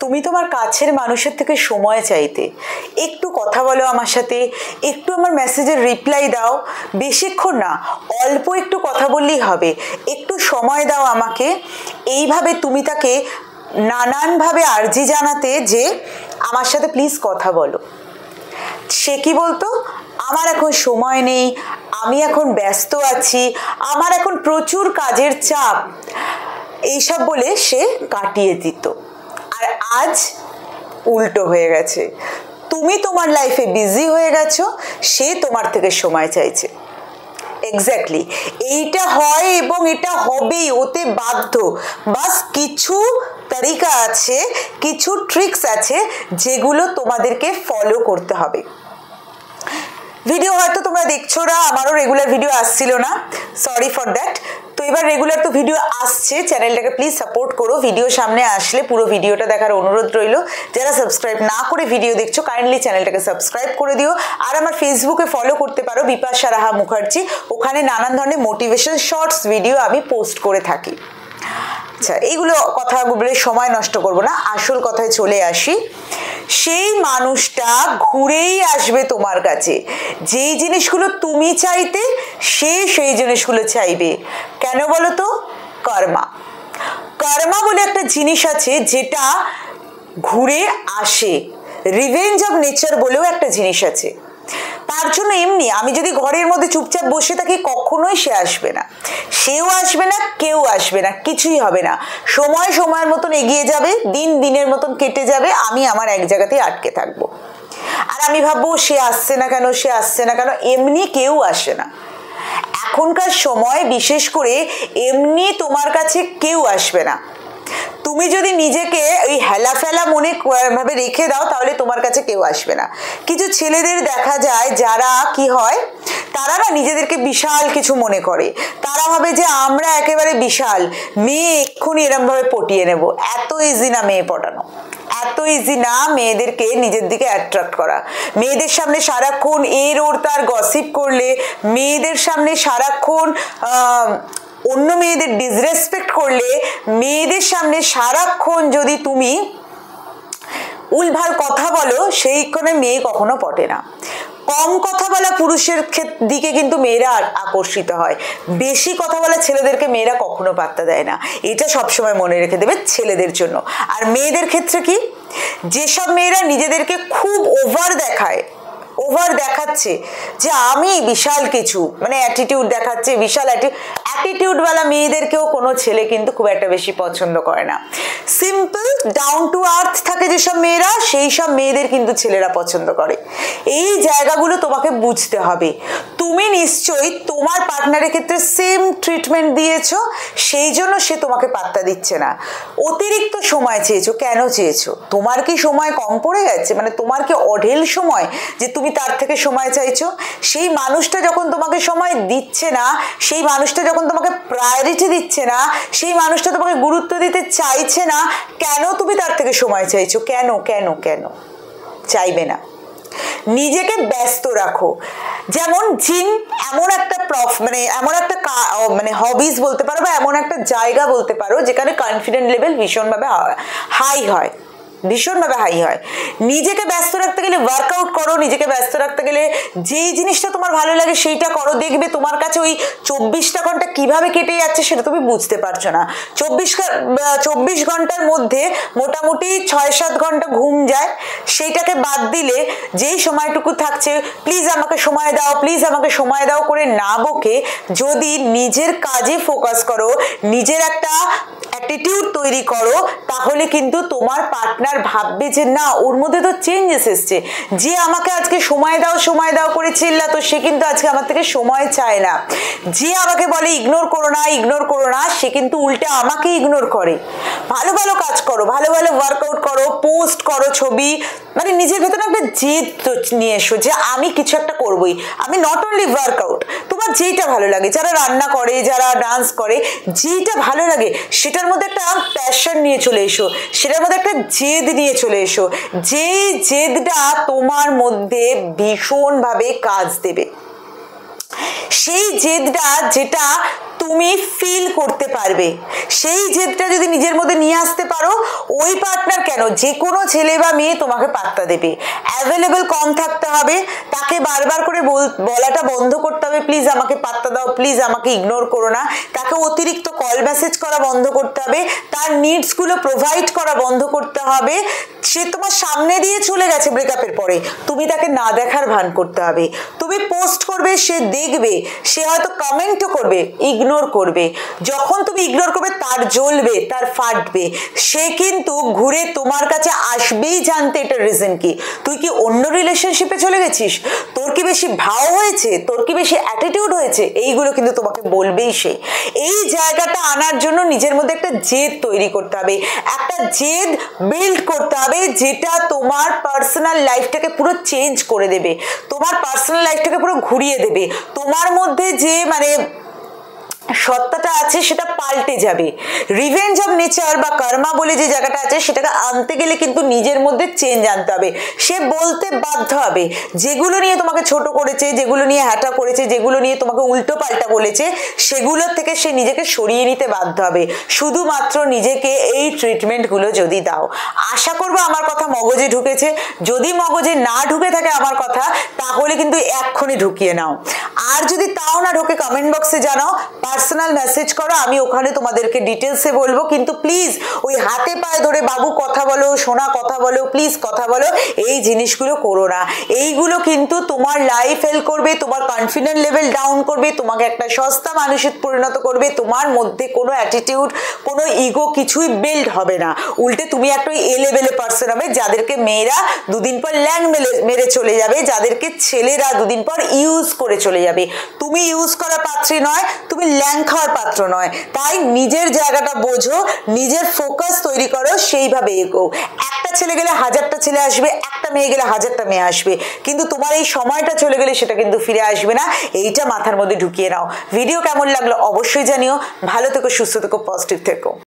তুমি তোমার কাছের মানুষের থেকে সময় চাইতে, একটু কথা বলো আমার সাথে, একটু আমার মেসেজের রিপ্লাই দাও, বেশিক্ষণ না, অল্প একটু কথা বললেই হবে, একটু সময় দাও আমাকে। এইভাবে তুমি তাকে নানানভাবে আর্জি জানাতে যে আমার সাথে প্লিজ কথা বলো। সে কি বলতো, আমার এখন সময় নেই, আমি এখন ব্যস্ত আছি, আমার এখন প্রচুর কাজের চাপ, এইসব বলে সে কাটিয়ে দিত। আর আজ উল্টো হয়ে গেছে, তুমি তোমার লাইফে বিজি হয়ে গেছো, সে তোমার থেকে সময় চাইছে। এক্স্যাক্টলি এইটা হয় এবং এটা হবেই, ওতে বাধ্য। বাস কিছু তরিকা আছে, কিছু ট্রিক্স আছে যেগুলো তোমাদেরকে ফলো করতে হবে। ভিডিও হয়তো তোমরা দেখছো না, আমারও রেগুলার ভিডিও আসছিল না, সরি ফর দ্যাট। তো এবার রেগুলার তো ভিডিও আসছে, চ্যানেলটাকে প্লিজ সাপোর্ট করো। ভিডিও সামনে আসলে পুরো ভিডিওটা দেখার অনুরোধ রইল। যারা সাবস্ক্রাইব না করে ভিডিও দেখছো কাইন্ডলি চ্যানেলটাকে সাবস্ক্রাইব করে দিও। আর আমার ফেসবুকে ফলো করতে পারো, বিপাশা রাহা মুখার্জি। ওখানে নানান ধরনের মোটিভেশন শর্টস ভিডিও আমি পোস্ট করে থাকি। আচ্ছা, এইগুলো কথাগুলো সময় নষ্ট করব না, আসল কথায় চলে আসি। সেই মানুষটা ঘুরেই আসবে তোমার কাছে, যেই জিনিসগুলো তুমি চাইতে সে সেই জিনিসগুলো চাইবে। কেন বলো তো? কর্মা। কর্মা বলে একটা জিনিস আছে যেটা ঘুরে আসে। রিভেঞ্জ অফ নেচার বলেও একটা জিনিস আছে। তার জন্য এমনি আমি যদি ঘরের মধ্যে চুপচাপ বসে থাকি, কখনোই সে আসবে না, সেও আসবে না, কেউ আসবে না, কিছুই হবে না। সময় সময়ের মতন এগিয়ে যাবে, দিন দিনের মতন কেটে যাবে, আমি আমার এক জায়গাতেই আটকে থাকবো। আর আমি ভাববো সে আসছে না কেন, সে আসছে না কেন। এমনি কেউ আসে না এখনকার সময়, বিশেষ করে এমনি তোমার কাছে কেউ আসবে না। তুমি যদি নিজেকে ওই হেলা ফেলা মনে ভাবে রেখে দাও, তাহলে তোমার কাছে কেউ আসবে না। কিছু ছেলেদের দেখা যায় যারা কি হয়, তারা না নিজেদেরকে বিশাল কিছু মনে করে। তারা ভাবে যে আমরা একেবারে বিশাল, মেয়ে এক্ষুনি এরম ভাবে পটিয়ে নেব। এত ইজি না মেয়ে পটানো, এত ইজি না মেয়েদেরকে নিজের দিকে অ্যাট্রাক্ট করা। মেয়েদের সামনে সারাক্ষণ এর ওর তার গসিপ করলে, মেয়েদের সামনে সারাক্ষণ অন্য মেয়েদের ডিসরেসপেক্ট করলে, মেয়েদের সামনে সারাক্ষণ যদি তুমি উলভাল কথা বলো, সেইখানে মেয়ে কখনো পটে না। কম কথা বলা পুরুষের দিকে কিন্তু মেয়েরা আকর্ষিত হয়, বেশি কথা বলা ছেলেদেরকে মেয়েরা কখনো পাত্তা দেয় না। এটা সবসময় মনে রেখে দেবে ছেলেদের জন্য। আর মেয়েদের ক্ষেত্রে কি, যেসব মেয়েরা নিজেদেরকে খুব ওভার দেখাচ্ছে যে আমি বিশাল কিছু, মানে অ্যাটিটিউড দেখাচ্ছে, বিশাল অ্যাটিটিউডওয়ালা মেয়েদেরকেও কোনো ছেলে কিন্তু খুব একটা বেশি পছন্দ করে না। সিম্পল ডাউন টু আর্থ থাকে যেসব মেয়েরা, সেই সব মেয়েদের কিন্তু ছেলেরা পছন্দ করে। এই জায়গাগুলো তোমাকে বুঝতে হবে। তুমি নিশ্চয়ই তোমার পার্টনারের ক্ষেত্রে সেম ট্রিটমেন্ট দিয়েছো, সেই জন্য সে তোমাকে পাত্তা দিচ্ছে না। অতিরিক্ত সময় চেয়েছো, কেন চেয়েছো? তোমার কি সময় কম পড়ে গেছে? মানে তোমার কি অঢেল সময় যে তুমি তার থেকে সময় চাইছো? সেই মানুষটা যখন তোমাকে সময় দিচ্ছে না, সেই মানুষটা যখন তোমাকে প্রায়োরিটি দিচ্ছে না, সেই মানুষটা তোমাকে গুরুত্ব দিতে চাইছে না, কেন তুমি তার থেকে সময় চাইছো? কেন কেন কেন চাইবে না? নিজেকে ব্যস্ত রাখো। যেমন জিম এমন একটা এমন একটা হবিজ বলতে পারো, বা এমন একটা জায়গা বলতে পারো যেখানে কনফিডেন্ট লেভেল ভীষণভাবে হাই হয়, ভীষণভাবে হাই হয়। নিজেকে ব্যস্ত রাখতে গেলে ওয়ার্কআউট করো, নিজেকে ব্যস্ত রাখতে গেলে যেই জিনিসটা তোমার ভালো লাগে সেইটা করো। দেখবে তোমার কাছে ওই 24টা ঘন্টা কিভাবে কেটে যাচ্ছে সেটা তুমি বুঝতে পারছো না। 24 ঘন্টার মধ্যে মোটামুটি 6-7 ঘন্টা ঘুম যায়, সেইটাকে বাদ দিলে যেই সময়টুকু থাকছে, প্লিজ আমাকে সময় দাও, প্লিজ আমাকে সময় দাও করে না বকে যদি নিজের কাজে ফোকাস করো, নিজের একটা অ্যাটিটিউড তৈরি করো, তাহলে কিন্তু তোমার পার্টনার ভাববে যে না, ওর মধ্যে তো চেঞ্জেস এসছে। যে আমাকে আজকে সময় দাও করে চিল্লাতো, সে কিন্তু আজকে আমার থেকে সময় চায় না। যে আমাকে বলে ইগনোর করো না, সে কিন্তু উল্টে আমাকে ইগনোর করে। ভালো ভালো কাজ করো, ভালো ভালো ওয়ার্কআউট করো, পোস্ট করো ছবি, মানে নিজের ভেতরে একটা জেদ নিয়ে এসো যে আমি কিছু একটা করবোই। আমি নট অনলি ওয়ার্কআউট, তোমার যেইটা ভালো লাগে, যারা রান্না করে, যারা ডান্স করে, যেইটা ভালো লাগে সেটার মধ্যে একটা প্যাশন নিয়ে চলে এসো, সেটার মধ্যে একটা জেদ নিয়ে চলে এসো। যেই জেদটা তোমার মধ্যে ভীষণভাবে কাজ দেবে, সেই জেদটা যেটা তুমি ফিল করতে পারবে, সেই জেদটা যদি নিজের মধ্যে নিয়ে আসতে পারো, ওই পার্টনার কেন, যে কোনো ছেলে বা মেয়ে তোমাকে পাত্তা দেবে। অ্যাভেলেবল কম থাকতে হবে, তাকে বারবার করে বলাটা বন্ধ করতে হবে প্লিজ আমাকে পাত্তা দাও, প্লিজ আমাকে ইগনোর করো না। তাকে অতিরিক্ত কল মেসেজ করা বন্ধ করতে হবে, তার নিডসগুলো প্রোভাইড করা বন্ধ করতে হবে। সে তোমার সামনে দিয়ে চলে গেছে ব্রেকআপের পরে, তুমি তাকে না দেখার ভান করতে হবে। তুমি পোস্ট করবে, সে দেখবে, সে হয়তো কমেন্টও করবে, ইগনোর করবে। যখন তুমি ইগনোর করবে তার জ্বলবে, তার ফাটবে, সে কিন্তু ঘুরে তোমার কাছে আসবেই জানতে এটার রিজন কি। তুই কি অন্য রিলেশনশিপে চলে গেছিস, তোর কি বেশি ভাও হয়েছে, তোর কি বেশি অ্যাটিটিউড হয়েছে, এইগুলো কিন্তু তোমাকে বলবেই সে। এই জায়গাটা আনার জন্য নিজের মধ্যে একটা জেদ তৈরি করতে হবে, একটা জেদ বিল্ড করতে হবে, যেটা তোমার পার্সোনাল লাইফটাকে পুরো চেঞ্জ করে দেবে, তোমার পার্সোনাল লাইফটাকে পুরো ঘুরিয়ে দেবে। তোমার মধ্যে যে সত্তাটা আছে সেটা পাল্টে যাবে। রিভেঞ্জ অফ নেচার বা কর্মা বলে যে জায়গাটা আছে সেটাকে আনতে গেলে কিন্তু নিজের মধ্যে চেঞ্জ আনতে হবে। সে বলতে বাধ্য হবে, যেগুলো নিয়ে তোমাকে ছোট করেছে, যেগুলো নিয়ে হ্যাটা করেছে, যেগুলো নিয়ে তোমাকে উল্টো পাল্টা বলেছে, সেগুলোর থেকে সে নিজেকে সরিয়ে নিতে বাধ্য হবে, শুধুমাত্র নিজেকে এই ট্রিটমেন্টগুলো যদি দাও। আশা করবো আমার কথা মগজে ঢুকেছে। যদি মগজে না ঢুকে থাকে আমার কথা, তাহলে কিন্তু এক্ষুনি ঢুকিয়ে নাও। আর যদি তাও না ঢোকে কমেন্ট বক্সে জানাও, পার্সোনাল মেসেজ করো, আমি ওখানে তোমাদেরকে ডিটেলসে বলবো। কিন্তু প্লিজ ওই হাতে পায়ে ধরে বাবু কথা বলো, সোনা কথা বলো, প্লিজ কথা বলো, এই জিনিসগুলো করো না। এইগুলো কিন্তু তোমার লাইফ হেল করবে, তোমার কনফিডেন্স লেভেল ডাউন করবে, তোমাকে একটা সস্তা মানুষের পরিণত করবে। তোমার মধ্যে কোনো অ্যাটিটিউড, কোনো ইগো কিছুই বিল্ড হবে না। উল্টে তুমি একটা এ লেভেলে পার্সন হবে, যাদেরকে মেয়েরা দুদিন পর ল্যাং মেরে চলে যাবে, যাদেরকে ছেলেরা দুদিন পর ইউজ করে চলে যাবে। তুমি ইউজ করা পাত্রী নয়, তুমি ল্যাং খাওয়ার পাত্র নয়। তাই নিজের জায়গাটা বোঝো, নিজের ফোকাস তৈরি করো, সেইভাবে এগো। একটা ছেলে গেলে হাজারটা ছেলে আসবে, একটা মেয়ে গেলে হাজারটা মেয়ে আসবে, কিন্তু তোমার এই সময়টা চলে গেলে সেটা কিন্তু ফিরে আসবে না। এইটা মাথার মধ্যে ঢুকিয়ে নাও। ভিডিও কেমন লাগলো অবশ্যই জানিও। ভালো থেকো, সুস্থ থেকো, পজিটিভ থেকো।